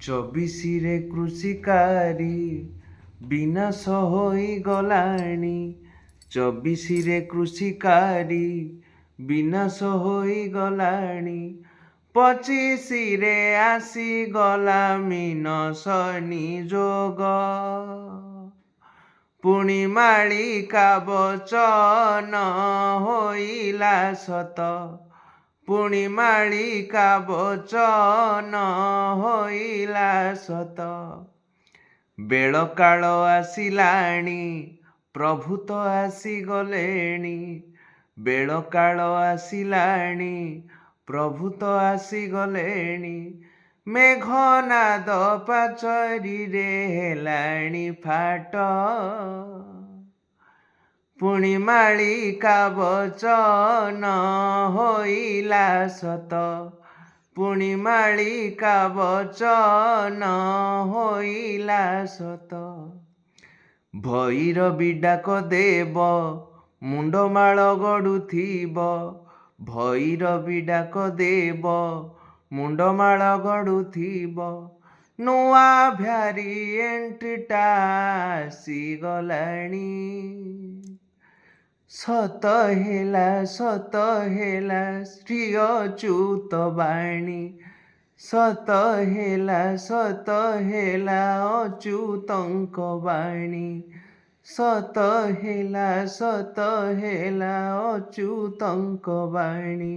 ଚବିଶିରେ କୃଷିକାରୀ ବିନାଶ ହୋଇଗଲାଣି। ଚବିଶିରେ କୃଷିକାରୀ ବିନାଶ ହୋଇଗଲାଣି। ପଚିଶିରେ ଆସିଗଲା ମିନସ ନିଯୋଗ। ପୁଣି ମାଳିକା ବଚନ ହୋଇଲା ସତ। ପୁଣି ମାଳିକା ବଚନ ହୋଇଲା ସତ। ବେଳକାଳ ଆସିଲାଣି, ପ୍ରଭୁ ତ ଆସିଗଲେଣି। ବେଳକାଳ ଆସିଲାଣି, ପ୍ରଭୁ ତ ଆସିଗଲେଣି। ମେଘନାଦ ପାଚରିରେ ହେଲାଣି ଫାଟ। ପୁଣି ମାଳିକା ବଚନ ହୋଇଲା ସତ। ପୁଣି ମାଳିକା ବଚନ ହୋଇଲା ସତ। ଭୈରବୀ ଡାକ ଦେବ, ମୁଣ୍ଡମାଳ ଗଡ଼ୁଥିବ। ଭୈରବୀ ଡାକ ଦେବ, ମୁଣ୍ଡମାଳ ଗଡ଼ୁଥିବ। ନୂଆ ଭ୍ୟାରିଏଣ୍ଟଟା ଆସିଗଲାଣି। ସତ ହେଲା ଶ୍ରୀ ଅଚ୍ୟୁତ ବାଣୀ। ସତ ହେଲା ଅଚ୍ୟୁତଙ୍କ ବାଣୀ। ସତ ହେଲା ଅଚ୍ୟୁତଙ୍କ ବାଣୀ।